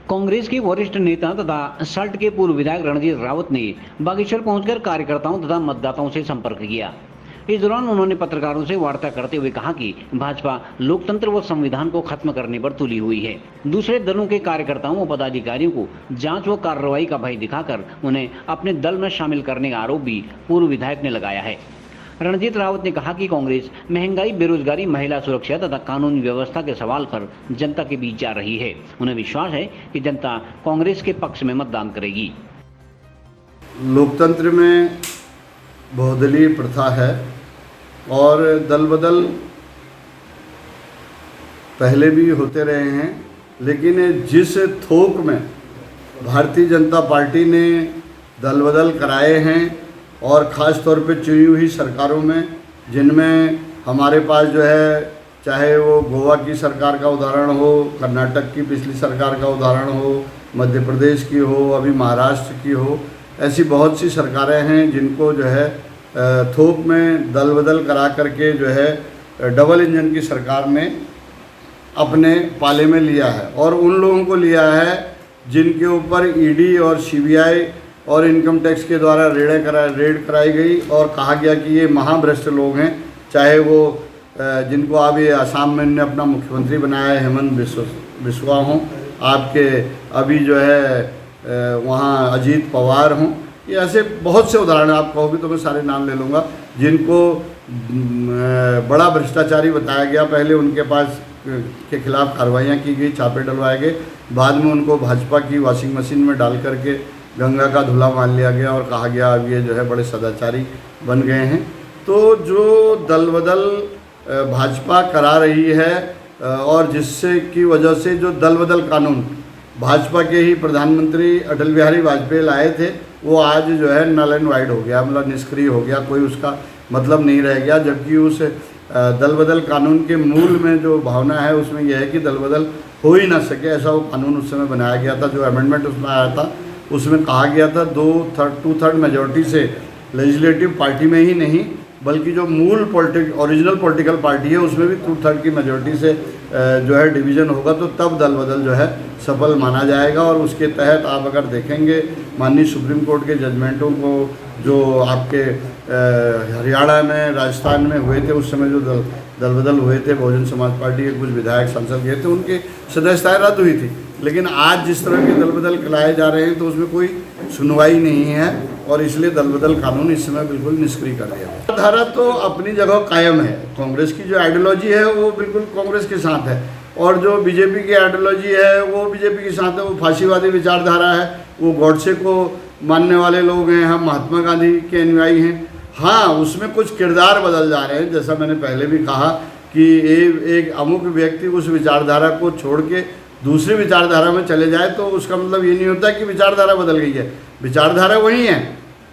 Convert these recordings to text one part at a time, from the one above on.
कांग्रेस के वरिष्ठ नेता तथा सल्ट के पूर्व विधायक रणजीत रावत ने बागेश्वर पहुंचकर कार्यकर्ताओं तथा मतदाताओं से संपर्क किया। इस दौरान उन्होंने पत्रकारों से वार्ता करते हुए कहा कि भाजपा लोकतंत्र व संविधान को खत्म करने पर तुली हुई है। दूसरे दलों के कार्यकर्ताओं व पदाधिकारियों को जांच व कार्रवाई का भय दिखाकर उन्हें अपने दल में शामिल करने का आरोप भी पूर्व विधायक ने लगाया है। रणजीत रावत ने कहा कि कांग्रेस महंगाई, बेरोजगारी, महिला सुरक्षा तथा कानून व्यवस्था के सवाल पर जनता के बीच जा रही है। उन्हें विश्वास है कि जनता कांग्रेस के पक्ष में मतदान करेगी। लोकतंत्र में बहुदलीय प्रथा है और दल बदल पहले भी होते रहे हैं, लेकिन जिस थोक में भारतीय जनता पार्टी ने दल बदल कराए हैं और ख़ास तौर पे चुनी हुई सरकारों में, जिनमें हमारे पास जो है, चाहे वो गोवा की सरकार का उदाहरण हो, कर्नाटक की पिछली सरकार का उदाहरण हो, मध्य प्रदेश की हो, अभी महाराष्ट्र की हो, ऐसी बहुत सी सरकारें हैं जिनको जो है थोक में दल बदल करा करके जो है डबल इंजन की सरकार ने अपने पाले में लिया है। और उन लोगों को लिया है जिनके ऊपर ईडी और सीबीआई और इनकम टैक्स के द्वारा रेड कराई गई और कहा गया कि ये महाभ्रष्ट लोग हैं। चाहे वो जिनको आप ये आसाम में ने अपना मुख्यमंत्री बनाया है, हेमंत बिस्वा हों, आपके अभी जो है वहाँ अजीत पवार हों, ये ऐसे बहुत से उदाहरण आप कहोगे तो मैं सारे नाम ले लूँगा जिनको बड़ा भ्रष्टाचारी बताया गया। पहले उनके पास के खिलाफ कार्रवाइयाँ की गई, छापे डलवाए गए, बाद में उनको भाजपा की वॉशिंग मशीन में डाल करके गंगा का धुला मान लिया गया और कहा गया अब ये जो है बड़े सदाचारी बन गए हैं। तो जो दल बदल भाजपा करा रही है और जिससे की वजह से जो दल बदल कानून भाजपा के ही प्रधानमंत्री अटल बिहारी वाजपेयी लाए थे, वो आज जो है नल एंड वाइड हो गया, मतलब निष्क्रिय हो गया, कोई उसका मतलब नहीं रह गया। जबकि उस दल बदल कानून के मूल में जो भावना है उसमें यह है कि दल बदल हो ही ना सके, ऐसा वो कानून उस समय बनाया गया था। जो अमेंडमेंट उसमें आया था उसमें कहा गया था 2/3 मेजॉरिटी से लेजिस्लेटिव पार्टी में ही नहीं बल्कि जो मूल ओरिजिनल पॉलिटिकल पार्टी है उसमें भी 2/3 की मेजॉरिटी से जो है डिवीज़न होगा, तो तब दल बदल जो है सफल माना जाएगा। और उसके तहत आप अगर देखेंगे माननीय सुप्रीम कोर्ट के जजमेंटों को, जो आपके हरियाणा में, राजस्थान में हुए थे, उस समय जो दल बदल हुए थे, बहुजन समाज पार्टी के कुछ विधायक सांसद गए थे, उनकी सदस्यताएँ रद्द हुई थी। लेकिन आज जिस तरह के दल बदल कराए जा रहे हैं तो उसमें कोई सुनवाई नहीं है और इसलिए दल बदल कानून इस समय बिल्कुल निष्क्रिय कर दिया गया। धारा तो अपनी जगह कायम है। कांग्रेस की जो आइडियोलॉजी है वो बिल्कुल कांग्रेस के साथ है और जो बीजेपी की आइडियोलॉजी है वो बीजेपी के साथ है। वो फांसीवादी विचारधारा है, वो गॉडसे को मानने वाले लोग हैं, हम महात्मा गांधी के अनुयायी हैं। हाँ, उसमें कुछ किरदार बदल जा रहे हैं, जैसा मैंने पहले भी कहा कि एक अमुक व्यक्ति उस विचारधारा को छोड़ के दूसरी विचारधारा में चले जाए तो उसका मतलब ये नहीं होता कि विचारधारा बदल गई है। विचारधारा वही है,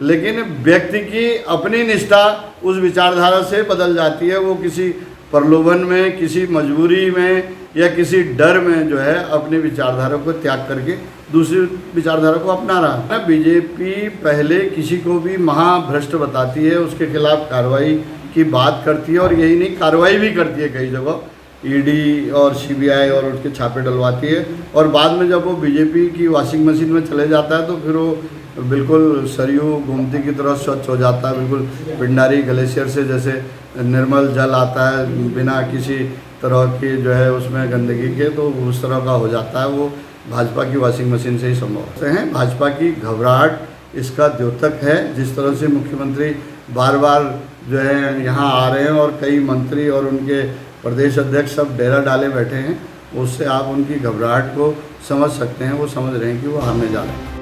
लेकिन व्यक्ति की अपनी निष्ठा उस विचारधारा से बदल जाती है। वो किसी प्रलोभन में, किसी मजबूरी में या किसी डर में जो है अपनी विचारधारा को त्याग करके दूसरी विचारधारा को अपना रहा है। बीजेपी पहले किसी को भी महाभ्रष्ट बताती है, उसके खिलाफ कार्रवाई की बात करती है और यही नहीं, कार्रवाई भी करती है कई जगह, ईडी और सीबीआई और उसके छापे डलवाती है। और बाद में जब वो बीजेपी की वॉशिंग मशीन में चले जाता है तो फिर वो बिल्कुल सरयू गोमती की तरह स्वच्छ हो जाता है, बिल्कुल पिंडारी ग्लेशियर से जैसे निर्मल जल आता है बिना किसी तरह की जो है उसमें गंदगी के, तो उस तरह का हो जाता है। वो भाजपा की वॉशिंग मशीन से ही संभव है। भाजपा की घबराहट इसका द्योतक है। जिस तरह से मुख्यमंत्री बार बार जो है यहाँ आ रहे हैं और कई मंत्री और उनके प्रदेश अध्यक्ष सब डेरा डाले बैठे हैं, उससे आप उनकी घबराहट को समझ सकते हैं। वो समझ रहे हैं कि वो हारने जा रहे हैं।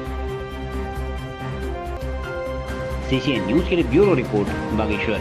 CCN न्यूज़ के लिए ब्यूरो रिपोर्ट, बागेश्वर।